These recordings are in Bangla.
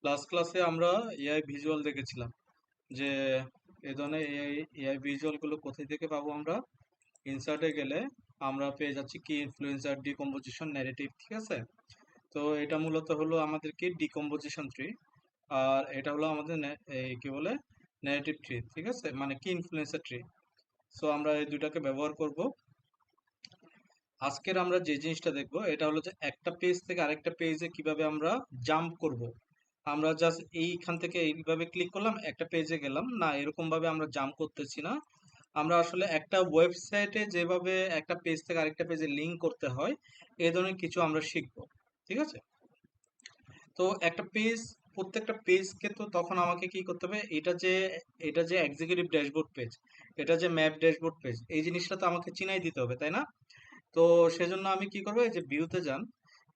লাস্ট ক্লাসে আমরা এআই ভিজুয়াল দেখেছিলাম যে এই ধরনের এআই ভিজুয়াল গুলো কোথায় থেকে পাবো আমরা। ইনসার্টে গেলে আমরা পেয়ে যাচ্ছি কি ইনফ্লুয়েন্সার, ডিকম্পোজিশন, ন্যারেটিভ। ঠিক আছে, তো এটা মূলত হলো আমাদের কি ডিকম্পোজিশন ট্রি, আর এটা হলো আমাদের এই কি বলে ন্যারেটিভ ট্রি। ঠিক আছে, মানে কি ইনফ্লুয়েন্সার ট্রি। সো আমরা এই দুইটাকে ব্যবহার করব। আজকের আমরা যে জিনিসটা দেখবো এটা হলো যে একটা পেজ থেকে আরেকটা পেজে কিভাবে আমরা জাম্প করব। আমরা জাস্ট এইখান থেকে এইভাবে ক্লিক করলাম, একটা পেজে গেলাম না, এরকম ভাবে আমরা জাম্প করতেছি না। আমরা আসলে একটা ওয়েবসাইটে যেভাবে একটা পেজ থেকে আরেকটা পেজে লিংক করতে হয়, এই ধরনের কিছু আমরা শিখবো। ঠিক আছে, তো একটা পেজ, প্রত্যেকটা পেজকে তো তখন আমাকে কি করতে হবে, এটা যে এক্সিকিউটিভ ড্যাশবোর্ড পেজ, এটা যে ম্যাপ ড্যাশবোর্ড পেজ, এই জিনিসটা তো আমাকে চিনাই দিতে হবে, তাই না? তো সেজন্য আমি কি করবো, এই যে ভিউতে যান,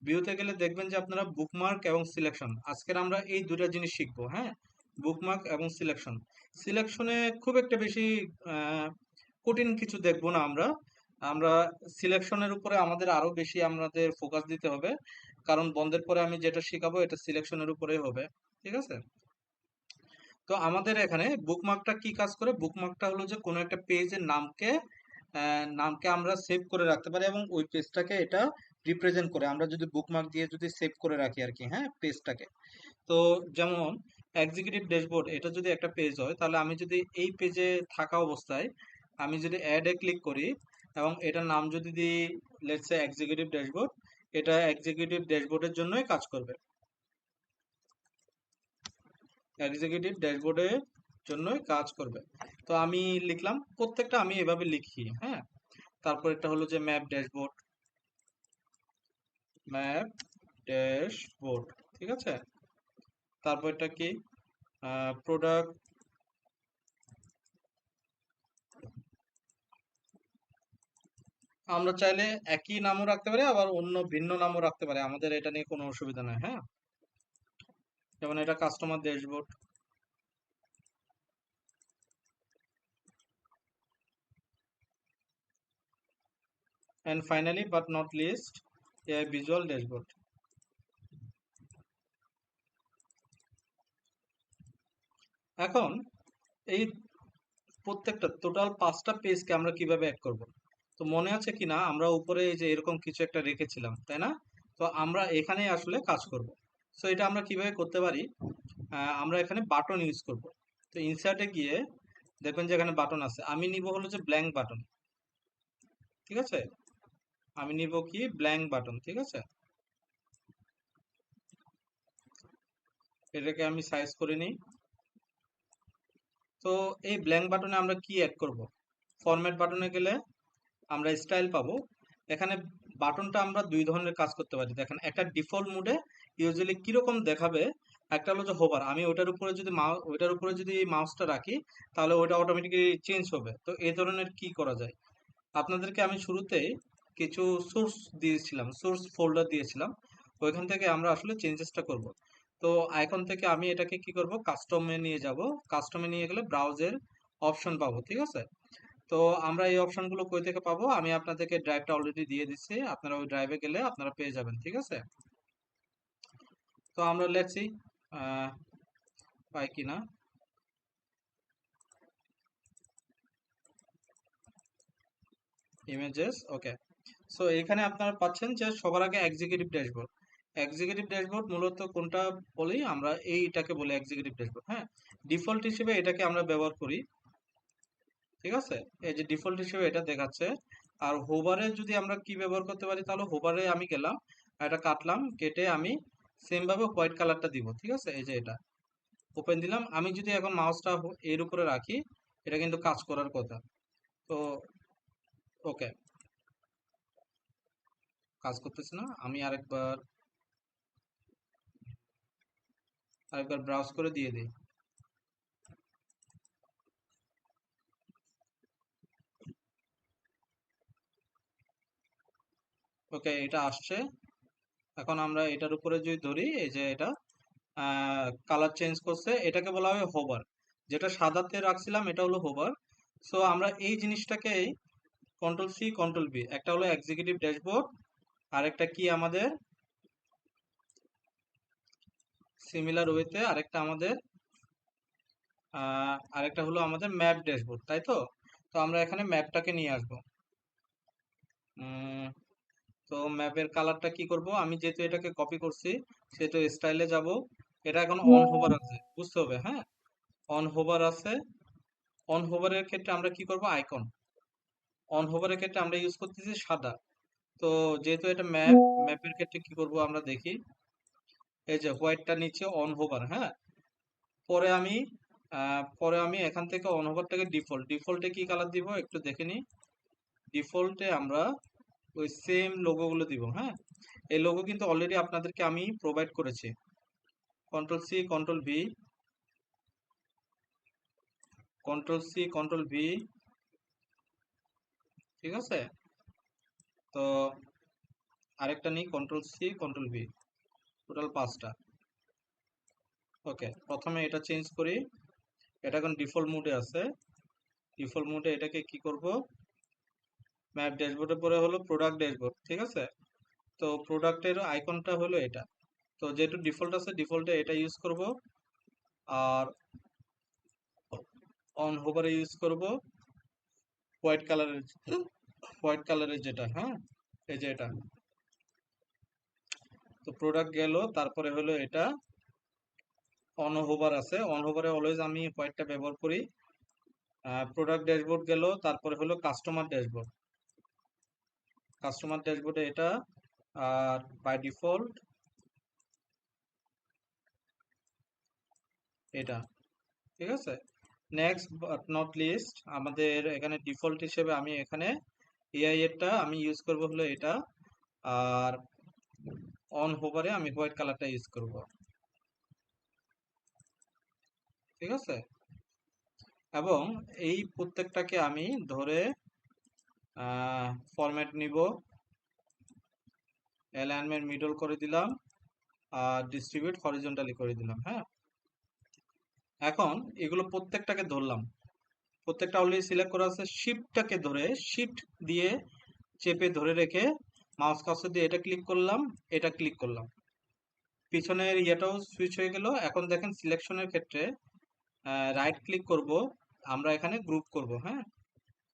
ভিউতে গেলে দেখবেন যে আপনারা বুকমার্ক এবং সিলেকশন, আজকের আমরা এই দুটা জিনিস শিখবো। হ্যাঁ, বুকমার্ক এবং সিলেকশন। সিলেকশনে খুব একটা বেশি আহ, কঠিন কিছু দেখবো না আমরা। আমরা সিলেকশনের উপরে আমাদের আরো বেশি আমাদের ফোকাস দিতে হবে, কারণ বন্ধের পরে আমি যেটা শিখাবো এটা সিলেকশনের উপরেই হবে। ঠিক আছে, তো আমাদের এখানে বুকমার্কটা কি কাজ করে, বুকমার্কটা হলো যে কোনো একটা পেজের নামকে আমরা সেভ করে রাখতে পারি এবং ওই পেজটাকে এটা রিপ্রেজেন্ট করে, আমরা যদি বুকমার্ক দিয়ে যদি সেভ করে রাখি আর কি, হ্যাঁ, পেজটাকে। তো যেমন এক্সিকিউটিভ ড্যাশবোর্ড, এটা যদি একটা পেজ হয়, তাহলে আমি যদি এই পেজে থাকা অবস্থায় আমি যদি অ্যাডে ক্লিক করি এবং এটার নাম যদি দিই লেটস সে এক্সিকিউটিভ ড্যাশবোর্ড, এটা এক্সিকিউটিভ ড্যাশবোর্ডের জন্যই কাজ করবে, এক্সিকিউটিভ ড্যাশবোর্ডের জন্যই কাজ করবে। তো আমি লিখলাম, প্রত্যেকটা আমি এভাবে লিখি। হ্যাঁ, তারপর এটা হলো যে ম্যাপ ড্যাশবোর্ড, ম্যাপ ড্যাশবোর্ড। ঠিক আছে, তারপর এটা কি প্রোডাক্ট। আমরা চাইলে একই নামও রাখতে পারি, আবার অন্য ভিন্ন নামও রাখতে পারি, আমাদের এটা নিয়ে কোনো অসুবিধা নেই। হ্যাঁ, যেমন এটা customer dashboard. And finally but not least, a visual dashboard. এখন এই প্রত্যেকটা টোটাল 5টা পেজকে আমরা কিভাবে অ্যাড করব, তো মনে আছে কি না আমরা উপরে এই যে এরকম কিছু একটা রেখেছিলাম, তাই না? তো আমরা এখানেই আসলে কাজ করব। সো এটা আমরা কিভাবে করতে পারি, আমরা এখানে বাটন ইউজ করব। তো ইনসার্টে গিয়ে দেখবেন যে এখানে বাটন আছে, আমি নিব হলো যে ব্ল্যাঙ্ক বাটন। ঠিক আছে, আমি নিব কি ব্ল্যাঙ্ক বাটন। ঠিক আছে, এটাকে আমি সাইজ করে নিই। তো এই ব্ল্যাঙ্ক বাটনে আমরা কি অ্যাড করব, ফরম্যাট বাটনে গেলে আমরা স্টাইল পাবো। এখানে বাটনটা আমরা দুই ধরনের কাজ করতে পারি, দেখেন একটা ডিফল্ট মোডে ইউজুয়ালি কিরকম দেখাবে, একটা হলো যে হোভার, আমি ওইটার উপরে যদি মাউসটা রাখি তাহলে ওইটা অটোমেটিক্যালি চেঞ্জ হবে। তো এই ধরনের কি করা যায়, আপনাদেরকে আমি শুরুতে কিছু সোর্স দিয়েছিলাম, সোর্স ফোল্ডার দিয়েছিলাম, ওইখান থেকে আমরা আসলে চেঞ্জেসটা করব। তো আইকন থেকে আমি এটাকে কি করব, কাস্টমে নিয়ে যাব। কাস্টমে নিয়ে গেলে ব্রাউজের অপশন পাবো। ঠিক আছে, তো আমরা এই অপশনগুলো কই থেকে পাবো, আমি আপনাদেরকে ড্রাইভটা অলরেডি দিয়ে দিচ্ছি, আপনারা ওই ড্রাইভে গেলে আপনারা পেয়ে যাবেন। ঠিক আছে, তো আমরা লেটস সি পাই কিনা। ইমেজেস, ওকে। সো এখানে আপনারা পাচ্ছেন যে সবার আগে এক্সিকিউটিভ ড্যাশবোর্ড। এক্সিকিউটিভ ড্যাশবোর্ড মূলত কোনটা বলি আমরা, এইটাকে বলি এক্সিকিউটিভ ড্যাশবোর্ড। হ্যাঁ, ডিফল্ট হিসেবে এটাকে আমরা ব্যবহার করি। ঠিক আছে, এই যে ডিফল্ট হিসেবে এটা দেখাচ্ছে। আর হোভারে যদি আমরা কি ব্যবহার করতে পারি, তাহলে হোভারে আমি গেলাম, এটা কাটলাম, কেটে আমি সেম ভাবে হোয়াইট কালারটা দিব। ঠিক আছে, এই যে এটা ওপেন দিলাম, আমি যদি এখন মাউসটা এর উপরে রাখি, এটা কিন্তু কাজ করার কথা। তো ওকে, কাজ করতেছে না, আমি আরেকবার ব্রাউজ করে দিয়ে দিই। ওকে, এটা আসছে। এখন আমরা এটার উপরে যদি ধরি, এই যে এটা কালার চেঞ্জ করছে, এটাকে বলা হয় হোভার। যেটা সাদাতে রাখছিলাম এটা হলো হোভার। সো আমরা এই জিনিসটাকেই কন্ট্রোল সি কন্ট্রোল বি, একটা হলো এক্সিকিউটিভ ড্যাশবোর্ড, আর একটা কি আমাদের সিমিলার ওয়েতে আরেকটা হলো আমাদের ম্যাপ ড্যাশবোর্ড, তাই তো? তো আমরা এখানে ম্যাপটাকে নিয়ে আসবো। উম, তো ম্যাপের কালারটা কি করব, আমি যেহেতু এটাকে কপি করছি সেহেতু স্টাইলে যাব। এটা এখন অন হোভার আছে, বুঝতে হবে, হ্যাঁ। অন হোভার আছে। অন হোভারের ক্ষেত্রে আমরা কি করব, আইকন। অন হোভারের ক্ষেত্রে আমরা ইউজ করতেছি সাদা। তো যেহেতু এটা ম্যাপের ক্ষেত্রে কি করব আমরা দেখি। এই যে হোয়াইটটা নিচে অন হোভার, হ্যাঁ। পরে আমি এখান থেকে অন হোভারটাকে ডিফল্টে কি কালার দিব একটু দেখে নিই। ডিফল্টে আমরা ওই সেম লোগোগুলো দিব, হ্যাঁ। এই লোগো কিন্তু অলরেডি আপনাদেরকে আমি প্রোভাইড করেছি। Control C control V, control C control V, ঠিক আছে। তো আরেকটা নিই, control C control V, total 5টা। ওকে, প্রথমে এটা চেঞ্জ করি। এটা এখন ডিফল্ট মোডে আছে। ডিফল্ট মোডে এটাকে কি করব, ম্যাপ ড্যাশবোর্ডের পরে হলো প্রোডাক্ট ড্যাশবোর্ড, ঠিক আছে। তো প্রোডাক্টের আইকনটা হলো এটা। তো যেহেতু ডিফল্ট আছে, ডিফল্টে এটা ইউজ করব। আর অন হোভারে ইউজ করব হোয়াইট কালারের, যেটা, হ্যাঁ, এই যে এটা। তো প্রোডাক্ট গেল, তারপরে হলো এটা অন হোভার আছে। অন হোভারে অলওয়েজ আমি হোয়াইটটা ব্যবহার করি। প্রোডাক্ট ড্যাশবোর্ড গেল, তারপরে হলো কাস্টমার ড্যাশবোর্ড। কাস্টমার ড্যাশবোর্ডে এটা, আর বাই ডিফল্ট এটা, ঠিক আছে। নেক্সট বাট নট লিস্ট, আমাদের এখানে ডিফল্ট হিসেবে আমি এখানে এআই এরটা আমি ইউজ করব হলো এটা। আর অন হোভারে আমি হোয়াইট কালারটা ইউজ করব, ঠিক আছে। এবং এই প্রত্যেকটাকে আমি ধরে ফরম্যাট নিব, অ্যালাইনমেন্ট মিডল করে দিলাম, আর ডিস্ট্রিবিউট হরিজন্টালি করে দিলাম, হ্যাঁ। এখন এগুলো প্রত্যেকটাকে ধরলাম, প্রত্যেকটা অলরেডি সিলেক্ট করা আছে। শিফটটাকে ধরে, শিফট দিয়ে চেপে ধরে রেখে মাউস কার্সর দিয়ে এটা ক্লিক করলাম, এটা ক্লিক করলাম, পিছনের ইয়েটাও সুইচ হয়ে গেল। এখন দেখেন সিলেকশনের ক্ষেত্রে রাইট ক্লিক করব, আমরা এখানে গ্রুপ করব, হ্যাঁ।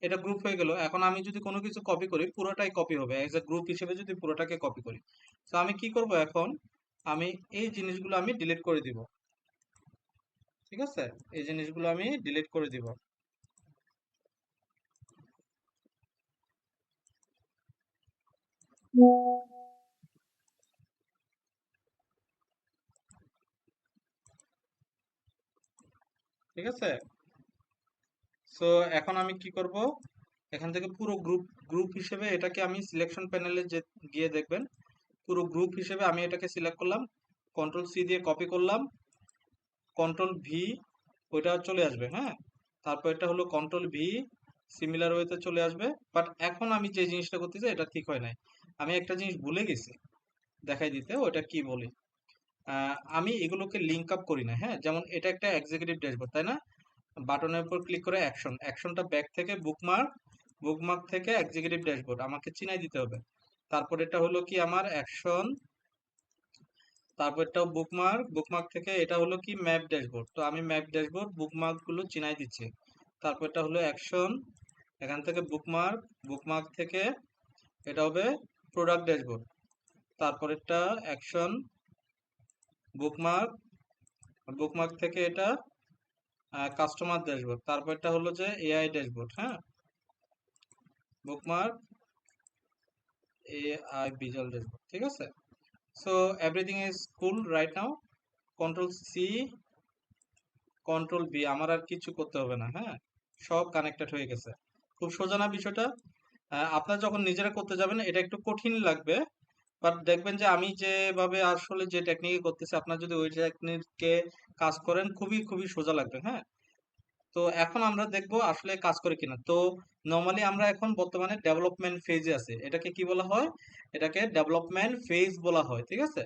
এটা গ্রুপ হয়ে গেল। এখন আমি যদি কোনো কিছু কপি করি পুরোটাই কপি হবে, এজ এ গ্রুপ হিসেবে যদি পুরোটাকে কপি করি। তো আমি কি করব এখন, আমি এই জিনিসগুলো আমি ডিলিট করে দিব, ঠিক আছে। এই জিনিসগুলো আমি ডিলিট করে দিব। ঠিক আছে। সো এখন আমি কি করব, এখান থেকে পুরো গ্রুপ হিসেবে এটাকে আমি সিলেকশন প্যানেলে যে গিয়ে দেখবেন, পুরো গ্রুপ হিসেবে আমি এটাকে সিলেক্ট করলাম, কন্ট্রোল সি দিয়ে কপি করলাম, কন্ট্রোল ভি, ওইটা চলে আসবে, হ্যাঁ। তারপর এটা হলো কন্ট্রোল ভি, সিমিলার ওয়েতে চলে আসবে। বাট এখন আমি যে জিনিসটা করতেছি এটা ঠিক হয় নাই, আমি একটা জিনিস ভুলে গেছি দেখাই দিতে, ওটা কি বলি। আমি এগুলোকে লিঙ্ক আপ করি না, হ্যাঁ। যেমন এটা একটা এক্সিকিউটিভ ড্যাশবোর্ড, তাই না। বাটনের উপর ক্লিক করে অ্যাকশনটা ব্যাক থেকে বুকমার্ক, বুকমার্ক থেকে এক্সিকিউটিভ ড্যাশবোর্ড আমাকে চিনাই দিতে হবে। তারপর এটা হলো কি আমার অ্যাকশন, তারপর এটা বুকমার্ক, বুকমার্ক থেকে এটা হলো কি ম্যাপ ড্যাশবোর্ড। তো আমি ম্যাপ ড্যাশবোর্ড বুকমার্ক গুলো চিনাই দিচ্ছি। তারপর এটা হলো অ্যাকশন, এখান থেকে বুকমার্ক, বুকমার্ক থেকে এটা হবে প্রোডাক্ট ড্যাশবোর্ড। তারপর এটা অ্যাকশন, বুকমার্ক, বুকমার্ক থেকে এটা কাস্টমার ড্যাশবোর্ড। তারপর এটা হলো যে এআই ড্যাশবোর্ড, হ্যাঁ। বুকমার্ক, এআই ভিজুয়াল ড্যাশবোর্ড, ঠিক আছে। So everything is cool right now. Control C control V, আমার আর কিছু করতে হবে না, হ্যাঁ। সব কানেক্টেড হয়ে গেছে। খুব সোজা না বিষয়টা। আপনারা যখন নিজেরা করতে যাবেন এটা একটু কঠিন লাগবে, বাট দেখবেন যে আমি যেভাবে আসলে যে টেকনিকে করতেছি, আপনার যদি ওই টেকনিকে কাজ করেন খুবই খুবই সোজা লাগবে, হ্যাঁ। তো এখন আমরা দেখব আসলে কাজ করে কিনা। তো নর্মালি আমরা এখন বর্তমানে ডেভেলপমেন্ট ফেজে আছে, এটাকে কি বলা হয়, এটাকে ডেভেলপমেন্ট ফেজ বলা হয়, ঠিক আছে।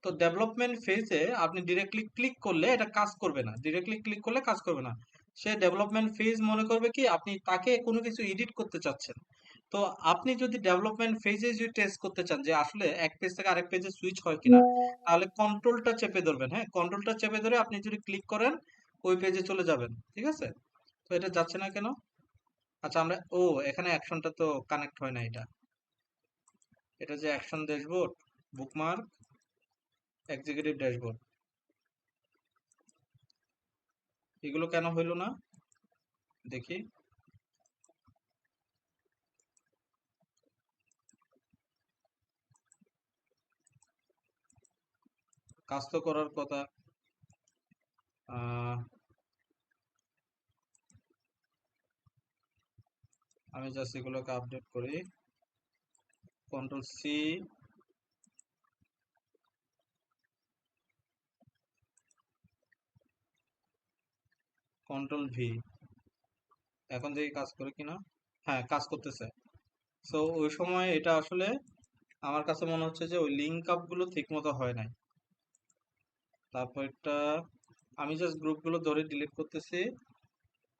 তো ডেভেলপমেন্ট ফেজে আপনি ডিরেক্টলি ক্লিক করলে এটা কাজ করবে না, ডিরেক্টলি ক্লিক করলে কাজ করবে না। সে ডেভেলপমেন্ট ফেজ মনে করবে কি আপনি তাকে কোনো কিছু এডিট করতে চাচ্ছেন। তো আপনি যদি ডেভেলপমেন্ট ফেজে যদি টেস্ট করতে চান যে আসলে এক পেজ থেকে আরেক পেজে সুইচ হয় কিনা, তাহলে কন্ট্রোলটা চেপে ধরবেন। হ্যাঁ, কন্ট্রোলটা চেপে ধরে আপনি যদি ক্লিক করেন ওই পেজে চলে যাবেন। ঠিক আছে? তো এটা যাচ্ছে না কেন? আচ্ছা, আমরা এখানে অ্যাকশনটা তো কানেক্ট হয় না। এটা যে action dashboard, bookmark, executive dashboard, এগুলো কেন হইলো না দেখি। কাজ তো করার কথা। আহ, আমি জাস্ট এগুলোকে আপডেট করি। কন্ট্রোল সি, কন্ট্রোল ভি, এখন দেখি কাজ করে কিনা। হ্যাঁ, কাজ করতেছে। সো ওই সময় এটা আসলে আমার কাছে মনে হচ্ছে যে ওই লিঙ্ক আপ গুলো ঠিক মতো হয় নাই। তারপর এটা আমি জাস্ট গ্রুপগুলো ধরে ডিলিট করতেছি,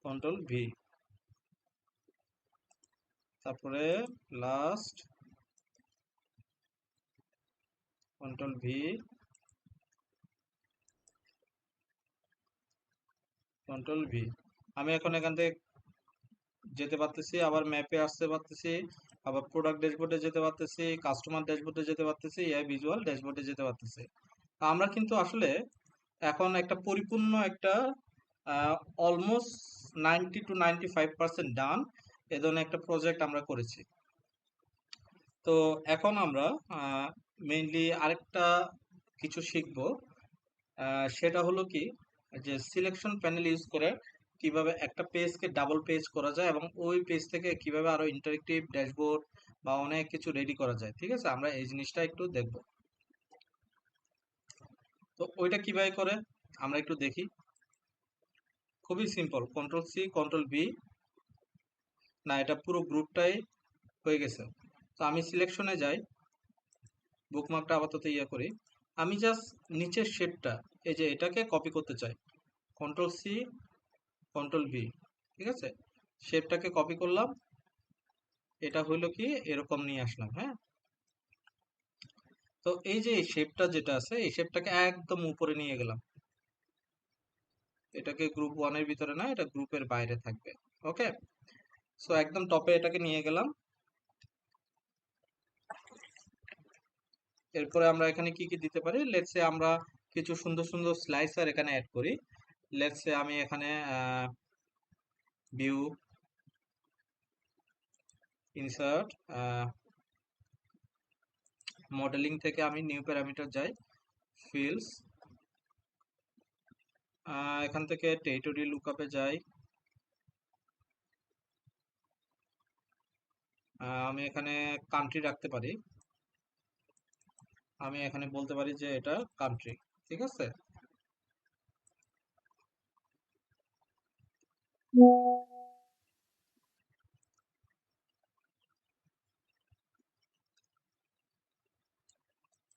কন্ট্রোল ভি, তারপরে last, control V, control V. আমি এখন এখান থেকে যেতে পারতেছি, আবার ম্যাপে আসতে পারতেছি, আবার প্রোডাক্ট ড্যাশবোর্ডে যেতে পারতেছি, কাস্টমার ড্যাশবোর্ডে যেতে পারতেছি, এআই ভিজুয়াল ড্যাশবোর্ডে যেতে পারতেছি। আমরা কিন্তু আসলে এখন একটা পরিপূর্ণ একটা অলমোস্ট 90 to 95% ডান এ ধরনের একটা প্রজেক্ট আমরা করেছি। তো এখন আমরা মেইনলি আরেকটা কিছু শিখব। সেটা হলো কি, যে সিলেকশন প্যানেল ইউজ করে কিভাবে একটা পেজকে ডাবল পেজ করা যায় এবং ওই পেজ থেকে কিভাবে আরো ইন্টারেক্টিভ ড্যাশবোর্ড বা অনেক কিছু রেডি করা যায়। ঠিক আছে, আমরা এই জিনিসটা একটু দেখব। তো ওইটা কিভাবে করে আমরা একটু দেখি। খুবই simple, control C, control V. না, এটা পুরো গ্রুপটাই হয়ে গেছে। তো আমি সিলেকশনে যাই, বুকমার্কটা আপাতত করি। আমি জাস্ট নিচের শেপটা, এই যে এটাকে কপি করতে চাই, কন্ট্রোল সি, কন্ট্রোল ভি। ঠিক আছে, শেপটাকে কপি করলাম, এটা হইলো কি এরকম নিয়ে আসলাম। হ্যাঁ, তো এই যে শেপটা যেটা আছে এই শেপটাকে একদম উপরে নিয়ে গেলাম। এটাকে গ্রুপ ওয়ানের ভিতরে না, এটা গ্রুপের বাইরে থাকবে। ওকে, সো একদম টপে এটাকে নিয়ে গেলাম। এরপরে আমরা এখানে কি কি দিতে পারি, লেটস সে আমরা কিছু সুন্দর সুন্দর স্লাইসার এখানে অ্যাড করি। লেটস সে আমি এখানে ভিউ, ইনসার্ট, মডেলিং থেকে আমি নিউ প্যারামিটার যাই, ফিল্ডস, এখান থেকে টেরিটরি লুকআপে যাই। আমি এখানে কান্ট্রি রাখতে পারি, আমি এখানে বলতে পারি যে এটা কান্ট্রি। ঠিক আছে,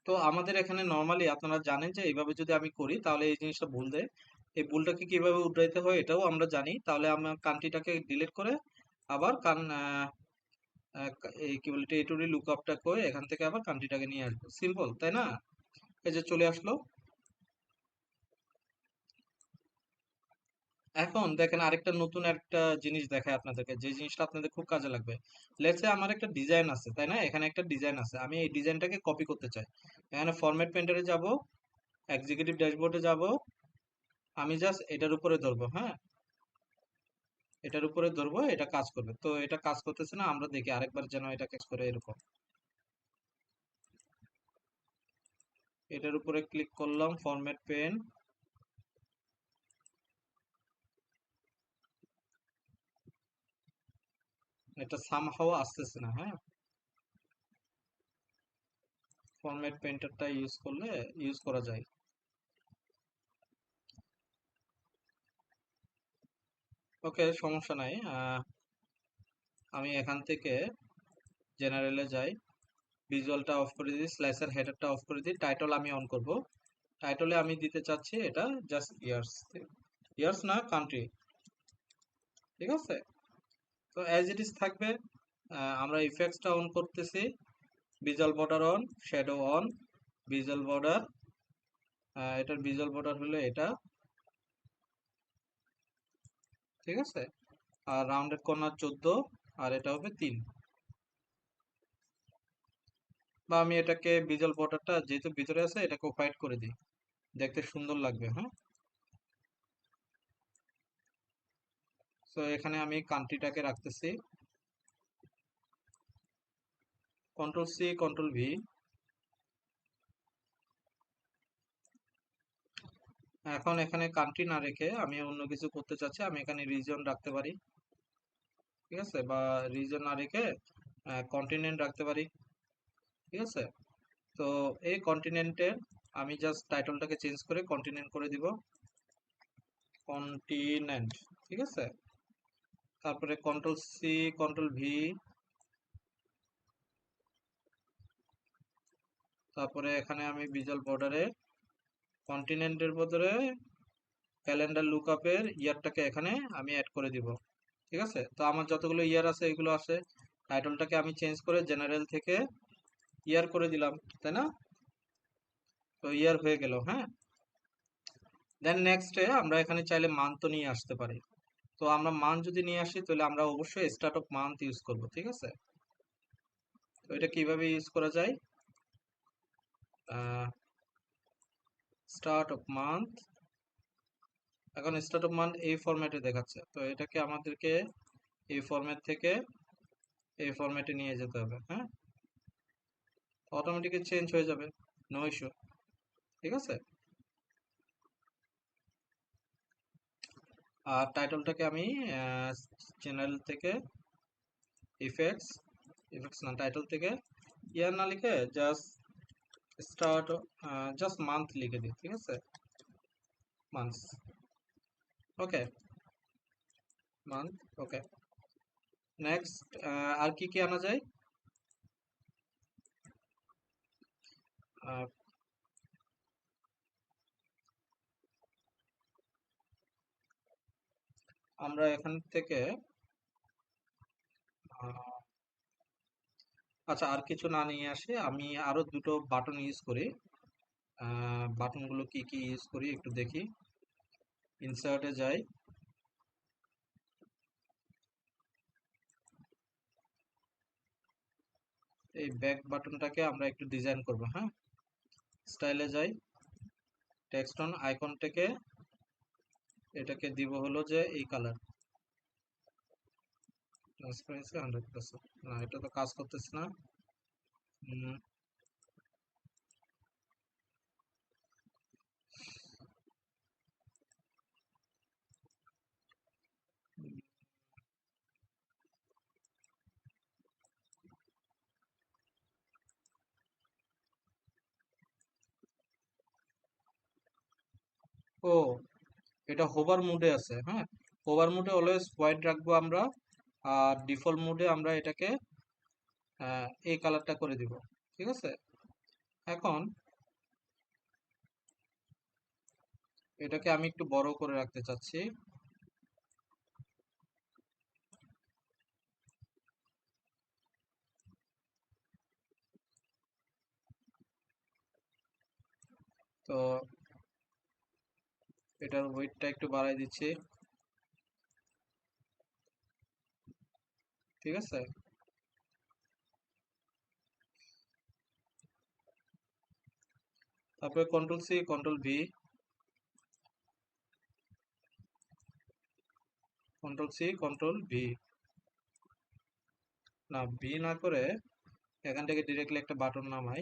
তো আমাদের এখানে নর্মালি আপনারা জানেন যে এইভাবে যদি আমি করি তাহলে এই জিনিসটা ভুল দেয়। এই ভুলটাকে কিভাবে উঠাইতে হয় এটাও আমরা জানি। তাহলে আমরা কান্ট্রিটাকে ডিলিট করে আবার এই কি বলে টেরিটরি লুকআপটা করে এখান থেকে আবার কান্ট্রিটাকে নিয়ে আসবো। সিম্পল, তাই না? এই যে চলে আসলো। এখন দেখেন আরেকটা নতুন একটা জিনিস দেখায় আপনাদেরকে, যে জিনিসটা আপনাদের খুব কাজে লাগবে। লেটস সে আমার একটা ডিজাইন আছে, তাই না? এখানে একটা ডিজাইন আছে, আমি এই ডিজাইনটাকে কপি করতে চাই। এখানে ফরম্যাট পেন্টারে যাব, এক্সিকিউটিভ ড্যাশবোর্ডে যাব, আমি জাস্ট এটার উপরে ধরবো। হ্যাঁ, এটার উপরে ধরবো, এটা কাজ করবে। তো এটা কাজ করতেছে না, আমরা দেখি আরেকবার যেন এটা কাজ করে। এরকম এটার উপরে ক্লিক করলাম, ফরম্যাট পেন, এটা সামহাও আসতেছে না। হ্যাঁ, ফরম্যাট পেন্টারটা ইউজ করলে ইউজ করা যায়। ওকে, সমস্যা নাই। আমি এখান থেকে জেনারেলে যাই, ভিজুয়ালটা অফ করে দিই, স্লাইসার হেডারটা অফ করে দিই, টাইটল আমি অন করব। টাইটলে আমি দিতে চাচ্ছি এটা জাস্ট ইয়ার্স, ইয়ার্স না কান্ট্রি। ঠিক আছে, তো অ্যাজ ইট ইজ থাকবে। আমরা ইফেক্টসটা অন করতেছি, visual border on, shadow on, visual border, এটার ভিজুয়াল বর্ডার হলো এটা, ঠিক আছে। আর রাউন্ডেড কর্নার 14, আর এটা হবে 3। বা আমি এটাকে ভিজুয়াল বর্ডারটা যেহেতু ভিতরে আছে এটাকে হোয়াইট করে দিই, দেখতে সুন্দর লাগবে। হ্যাঁ, তো এখানে আমি কান্ট্রিটাকে রাখতেছি, কন্ট্রোল সি কন্ট্রোল ভি। এখন এখানে কান্ট্রি না রেখে আমি অন্য কিছু করতে চাচ্ছি, আমি এখানে রিজন রাখতে পারি, ঠিক আছে, বা রিজন না রেখে কন্টিনেন্ট রাখতে পারি, ঠিক আছে। তো এই কন্টিনেন্টের আমি জাস্ট টাইটেলটাকে চেঞ্জ করে কন্টিনেন্ট করে দিব, কন্টিনেন্ট, ঠিক আছে। তারপরে কন্ট্রোল সি কন্ট্রোল ভি, তারপরে এখানে আমি ভিজুয়াল বর্ডারে কন্টিনেন্টের বদলে ক্যালেন্ডার লুকআপের ইয়ারটাকে এখানে আমি অ্যাড করে দিব, ঠিক আছে। তো আমার যতগুলো ইয়ার আছে এগুলো আছে, টাইটেলটাকে আমি চেঞ্জ করে জেনারেল থেকে ইয়ার করে দিলাম, তাই না? তো ইয়ার হয়ে গেল। হ্যাঁ, দেন নেক্সটে আমরা এখানে চাইলে মান্থও নিয়ে আসতে পারি। তো আমরা মান্থ যদি নিয়ে আসি তাহলে আমরা অবশ্যই স্টার্ট অফ মান্থ ইউজ করব, ঠিক আছে। তো এটা কিভাবে ইউজ করা যায়, স্টার্ট অফ মান্থ, এখন স্টার্ট অফ মান্থ এই ফরম্যাটে দেখাচ্ছে, তো এটাকে আমাদেরকে এই ফরম্যাট থেকে এই ফরম্যাটে নিয়ে যেতে হবে। হ্যাঁ, অটোমেটিক্যালি চেঞ্জ হয়ে যাবে, নো ইস্যু, ঠিক আছে। আর টাইটেলটাকে আমি চ্যানেল থেকে ইফেক্টস, ইফেক্টস না, টাইটেল থেকে ইয়ার না লিখে জাস্ট স্টার্ট, জাস্ট মান্থ লিখে দিই, ঠিক আছে, মান্থস, ওকে, মান্থ, ওকে। নেক্সট আর কি কি আনা যায়, আহ, আমরা এখান থেকে আহ, আচ্ছা, আর কিছু না নিয়ে আসি, আমি আরো দুটো বাটন ইউজ করি। বাটনগুলো কি কি ইউজ করি একটু দেখি, ইনসার্টে যাই, এই ব্যাক বাটনটাকে আমরা একটু ডিজাইন করব। হ্যাঁ, স্টাইলে যাই, টেক্সট অন আইকন থেকে এটাকে দিব হলো যে এই কালার, ট্রান্সপারেন্সি 100%। না, এটা তো কাজ করতেছে না। উম, ও, এটা হোভার মোডে আছে। হ্যাঁ, হোভার মোডে অলওয়েজ হোয়াইট রাখবো আমরা, আর ডিফল্ট মোডে আমরা এটাকে এই কালারটা করে দিব, ঠিক আছে। এখন এটাকে আমি একটু বড় করে রাখতে চাচ্ছি, তো এটার ওয়েটটা একটু বাড়াই দিচ্ছি, ঠিক আছে। তারপরে control C control V, control C control V, না ভি না করে এখান থেকে ডিরেক্টলি একটা বাটন নামাই,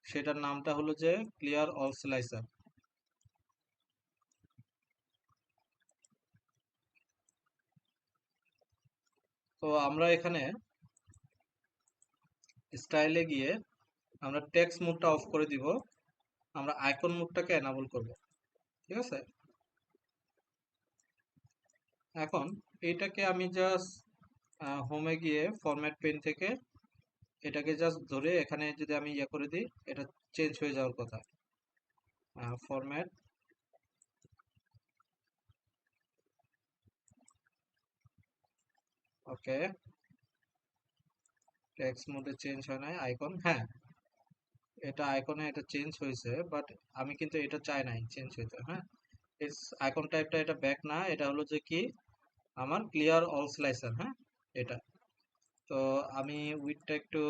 সেটার নামটা হলো যে ক্লিয়ার অল স্লাইসার। তো আমরা এখানে স্টাইলে গিয়ে আমরা টেক্সট মোডটা অফ করে দিব, আমরা আইকন মোডটাকে এনাবল করব, ঠিক আছে। এখন এইটাকে আমি জাস্ট হোমে গিয়ে ফরম্যাট পেন থেকে এটাকে জাস্ট ধরে এখানে যদি আমি ইয়ে করে দিই, এটা চেঞ্জ হয়ে যাওয়ার কথা, ফরম্যাট, ওকে। টেক্সট মোডে চেঞ্জ হয় নাই আইকন, হ্যাঁ এটা আইকনে এটা চেঞ্জ হয়েছে, বাট আমি কিন্তু এটা চাই নাই চেঞ্জ হইতে। হ্যাঁ, আইকন টাইপটা এটা ব্যাক না, এটা হলো যে কি আমার ক্লিয়ার অল স্লাইসার। হ্যাঁ, এটা তো আমি উইডটা একটু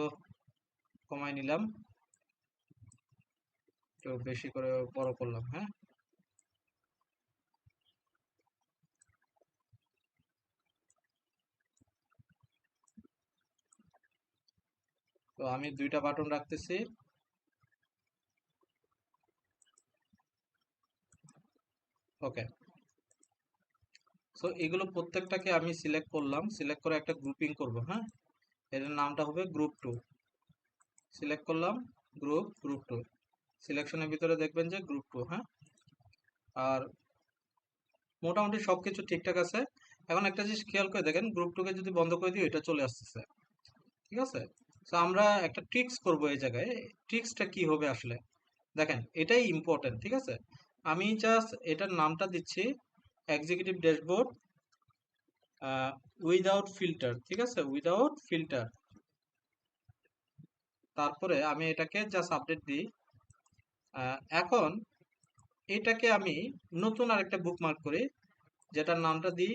কমাই নিলাম, একটু বেশি করে বড় করলাম। হ্যাঁ, তো আমি দুইটা বাটন রাখতেছি। ওকে, সো এগুলো প্রত্যেকটাকে আমি সিলেক্ট করলাম, সিলেক্ট করে একটা গ্রুপিং করব। হ্যাঁ, এটার নামটা হবে গ্রুপ টু। সিলেক্ট করলাম গ্রুপ টু, সিলেকশনের ভিতরে দেখবেন যে গ্রুপ টু। হ্যাঁ, আর মোটামুটি সবকিছু ঠিকঠাক আছে। এখন একটা জিনিস খেয়াল করে দেখেন, গ্রুপ টুকে যদি বন্ধ করে দিই এটা চলে আসতেছে। ঠিক আছে, তো আমরা একটা ট্রিক্স করব এই জায়গায়। ট্রিক্সটা কি হবে আসলে দেখেন, এটাই ইম্পর্টেন্ট। ঠিক আছে, আমি জাস্ট এটার নামটা দিচ্ছি এক্সিকিউটিভ ড্যাশবোর্ড উইদাউট ফিল্টার। ঠিক আছে, উইদাউট ফিল্টার, তারপরে আমি এটাকে জাস্ট আপডেট দিই। এখন এটাকে আমি নতুন আরেকটা বুকমার্ক করি, যেটার নামটা দিই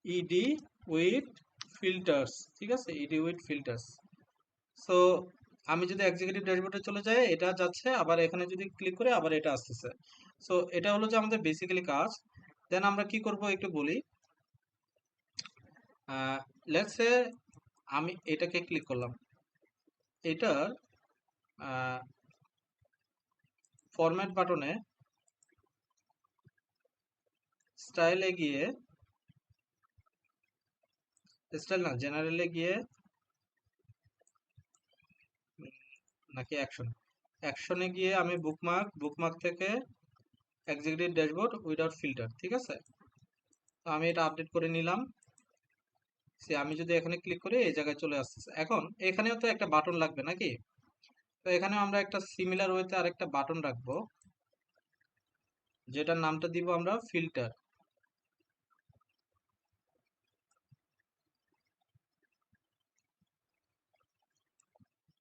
ইডি উইথ ফিল্টার্স। ঠিক আছে, ইডি উইথ ফিল্টার্স। সো আমি যদি এক্সিকিউটিভ ড্যাশবোর্ডে চলে যাই এটা যাচ্ছে, আবার এখানে যদি ক্লিক করে আবার এটা আসতেছে। সো এটা হলো যে আমাদের বেসিক্যালি কাজ। দেন আমরা কি করব একটু বলি। লেটস সে আমি এটাকে ক্লিক করলাম, এটার ফরম্যাট বাটনে স্টাইলে গিয়ে, স্টাইল না জেনারেলে গিয়ে, নাকি অ্যাকশন, অ্যাকশনে গিয়ে আমি বুকমার্ক থেকে এক্সিকিউটিভ ড্যাশবোর্ড উইদাউট ফিল্টার। ঠিক আছে, তো আমি এটা আপডেট করে নিলাম। সে আমি যদি এখানে ক্লিক করি এই জায়গায় চলে আসতেছে। এখন এখানেও তো একটা বাটন লাগবে নাকি, তো এখানেও আমরা একটা সিমিলার ওয়েতে আরেকটা বাটন রাখবো, যেটার নামটা দিব আমরা ফিল্টার।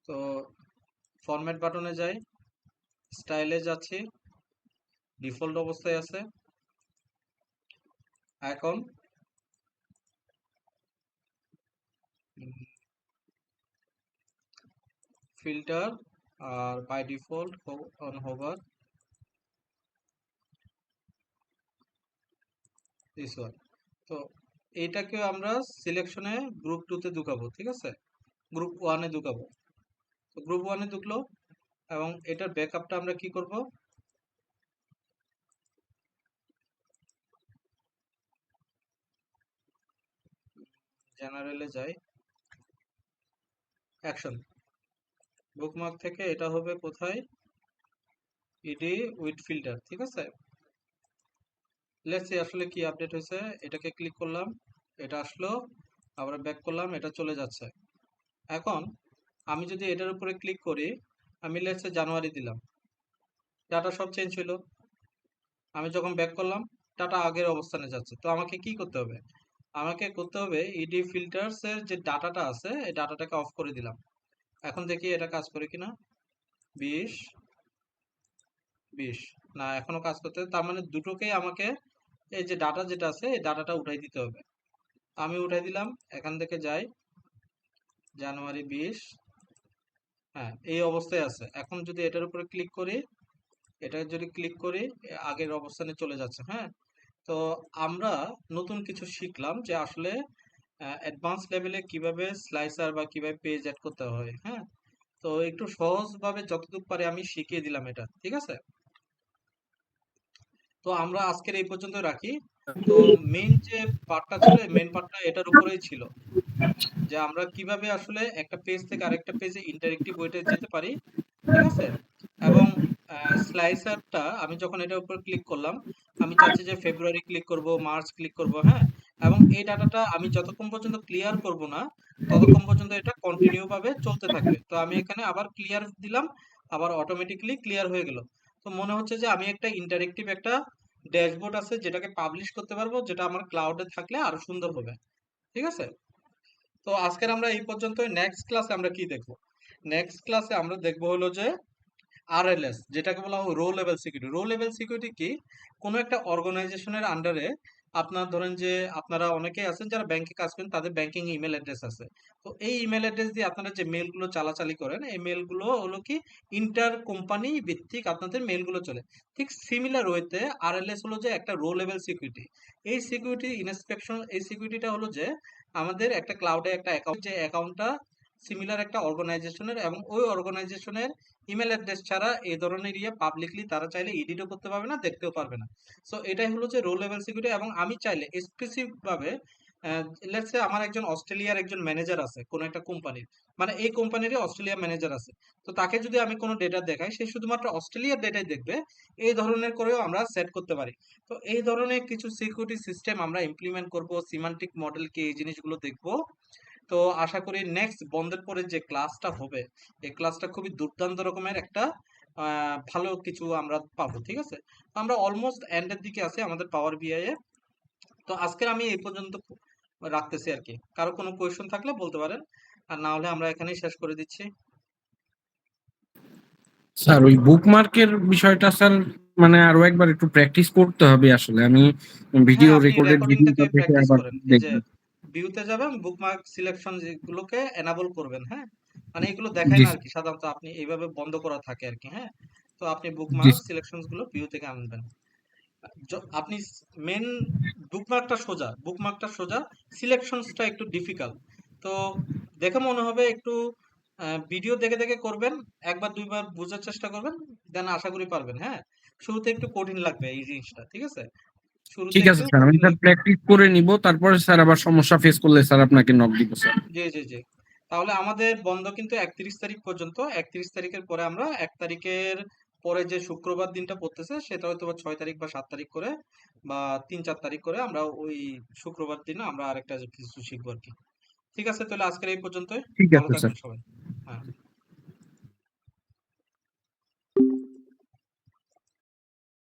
তো ফরম্যাট বাটনে যাই, স্টাইলে যাচ্ছি, ডিফল্ট অবস্থায় আছে। এখন ফিল্টার আর by default on hover this one. তো এইটাকে আমরা সিলেকশনে গ্রুপ টুতে ঢুকাবো। ঠিক আছে, গ্রুপ ওয়ানে ঢুকাবো। তো গ্রুপ ওয়ানে ঢুকলো, এবং এটার ব্যাকআপটা আমরা কি করব, জেনারেলে যাই, অ্যাকশন, বুকমার্ক থেকে এটা হবে কোথায়, ইডি উইথ ফিল্টার। ঠিক আছে, লেটস সি আসলে কি আপডেট হয়েছে। এটাকে ক্লিক করলাম, এটা আসলো, আবার ব্যাক করলাম, এটা চলে যাচ্ছে। এখন আমি যদি এটার উপরে ক্লিক করি, আমি লেটস সে জানুয়ারি দিলাম, ডাটা সব চেঞ্জ হলো। আমি যখন ব্যাক করলাম ডাটা আগের অবস্থানে যাচ্ছে। তো আমাকে কি করতে হবে, আমাকে করতে হবে ইডি ফিল্টার্স এর যে ডাটাটা আছে এই ডাটাটাকে অফ করে দিলাম। এখন দেখি এটা কাজ করে কিনা। 20 20 না, এখনো কাজ করতে, তার মানে দুটোকেই আমাকে এই যে ডাটা যেটা আছে এই ডাটাটা উঠাই দিতে হবে। আমি উঠাই দিলাম, এখান থেকে যাই জানুয়ারি 20, হ্যাঁ এই অবস্থায় আছে। এখন যদি এটার উপরে ক্লিক করি, এটা যদি ক্লিক করি আগের অবস্থানে চলে যাচ্ছে। হ্যাঁ, তো আমরা নতুন কিছু শিখলাম যে আসলে অ্যাডভান্স লেভেলে কিভাবে স্লাইসার বা কিভাবে পেজ অ্যাড করতে হয়। হ্যাঁ, তো একটু সহজভাবে যতটুকু পারি আমি শিখিয়ে দিলাম এটা। ঠিক আছে, তো আমরা আজকের এই পর্যন্ত রাখি। তো মেইন যে পার্টটা ছিল, মেইন পার্টটা এটার উপরেই ছিল, যে আমরা কিভাবে আসলে একটা পেজ থেকে আরেকটা পেজে ইন্টারেক্টিভ ওয়েতে যেতে পারি। ঠিক আছে, এবং স্লাইসারটা আমি যখন এটার উপর ক্লিক করলাম, আমি চাচ্ছি যে ফেব্রুয়ারি ক্লিক করব, মার্চ ক্লিক করব। হ্যাঁ, এবং এই ডাটাটা আমি যতক্ষণ পর্যন্ত ক্লিয়ার করব না ততক্ষণ পর্যন্ত এটা কন্টিনিউ ভাবে চলতে থাকবে। তো আমি এখানে আবার ক্লিয়ার দিলাম, আবার অটোমেটিকলি ক্লিয়ার হয়ে গেল। তো মনে হচ্ছে যে আমি একটা ইন্টারেক্টিভ একটা ড্যাশবোর্ড আছে যেটাকে পাবলিশ করতে পারবো, যেটা আমার ক্লাউডে থাকলে আরো সুন্দর হবে। ঠিক আছে, তো আজকের আমরা এই পর্যন্ত। নেক্সট ক্লাসে আমরা কি দেখবো? নেক্সট ক্লাসে আমরা দেখবো হলো যে আরএলএস, যেটাকে বলা হয় row level security. Row level security কি? কোনো একটা অর্গানাইজেশনের আন্ডারে আপনার ধরেন যে আপনারা অনেকেই আছেন যারা ব্যাংকে কাজ করেন, তাদের ব্যাংকিং ইমেল অ্যাড্রেস আছে। তো এই ইমেল অ্যাড্রেস দিয়ে আপনারা যে মেলগুলো চালাচালি করেন, এই মেলগুলো হলো কি ইন্টার কোম্পানি ভিত্তিক আপনাদের মেলগুলো চলে। ঠিক সিমিলার ওয়েতে আরএলএস হলো যে একটা রো লেভেল সিকিউরিটি। এই সিকিউরিটি ইন্সপেকশন, এই সিকিউরিটিটা হলো যে আমাদের একটা ক্লাউডে একটা অ্যাকাউন্ট, যে অ্যাকাউন্টটা সিমিলার একটা অর্গানাইজেশনের, এবং ওই অর্গানাইজেশনের ইমেল অ্যাড্রেস ছাড়া এই ধরনের পাবলিকলি তারা চাইলে এডিটও করতে পারবে না, দেখতেও পারবে না। সো এটাই হলো যে রো লেভেল সিকিউরিটি। এবং আমি চাইলে স্পেসিফিক ভাবে, লেটস সে আমার একজন অস্ট্রেলিয়ার একজন ম্যানেজার আছে কোন একটা কোম্পানির, মানে এই কোম্পানিরই অস্ট্রেলিয়া ম্যানেজার আছে। তো তাকে যদি আমি কোনো ডেটা দেখাই, সে শুধুমাত্র অস্ট্রেলিয়ার ডেটাই দেখবে, এই ধরনের করেও আমরা সেট করতে পারি। তো এই ধরনের কিছু সিকিউরিটি সিস্টেম আমরা ইমপ্লিমেন্ট করব, সিমান্টিক মডেল কি, এই জিনিসগুলো দেখবো। তো আশা করি নেক্সট বন্ধের পরে যে ক্লাসটা হবে, এই ক্লাসটা খুবই দুর্দান্ত রকমের একটা ভালো কিছু আমরা পাবো। ঠিক আছে, তো আমরা অলমোস্ট এন্ডের দিকে আছি আমাদের পাওয়ার বিআই এ। তো আজকের আমি এই পর্যন্ত রাখতেছি আর কি। কারো কোনো কোয়েশ্চন থাকলে বলতে পারেন, আর না হলে আমরা এখানেই শেষ করে দিচ্ছি। স্যার ওই বুকমার্কের বিষয়টা স্যার মানে আরো একবার একটু প্র্যাকটিস করতে হবে আসলে। আমি হ্যাঁ, ভিডিও আপনি রেকর্ডেড রেকর্ডিং থেকে ভিডিওটা দেখে প্র্যাকটিস আবার করেন। এই যে দেখব। ভিউতে যাবেন, বুকমার্ক সিলেকশন যেগুলোকে এনাবল করবেন। হ্যাঁ, মানে এগুলো দেখায় জি না আর স্যার। কি, সাধারণত আপনি এইভাবে বন্ধ করা থাকে আর কি। হ্যাঁ, তো আপনি জি বুকমার্ক স্যার। সিলেকশনস গুলো ভিউ থেকে আনবেন। আপনি মেন বুকমার্কটা সোজা, সিলেকশনসটা একটু ডিফিকাল্ট। তো দেখে মনে হবে একটু ভিডিও দেখে দেখে করবেন, একবার দুইবার বোঝার চেষ্টা করবেন, দেন আশা করি পারবেন। হ্যাঁ, শুরুতে একটু কঠিন লাগবে এই জিনিসটা, ঠিক আছে, শুরুতে ঠিক আছে একটু স্যার, আমি কঠিন স্যার লাগবে। প্র্যাকটিস করে নিব, তারপরে স্যার আবার সমস্যা ফেস করলে স্যার আপনাকে নক দিব স্যার। জি জি জি। তাহলে আমাদের বন্ধ কিন্তু 31 তারিখ পর্যন্ত। 31 তারিখের পরে আমরা 1 তারিখের পরে যে শুক্রবার দিনটা পড়তেছে সেটা হয়তো বা 6 তারিখ বা 7 তারিখ করে, বা 3-4 তারিখ করে আমরা ওই শুক্রবার দিন আমরা আরেকটা কিছু শিখবো আর কি। ঠিক আছে, তাহলে আজকের এই পর্যন্তই। ঠিক ভালো আছে স্যার। থাকবেন সবাই। হ্যাঁ।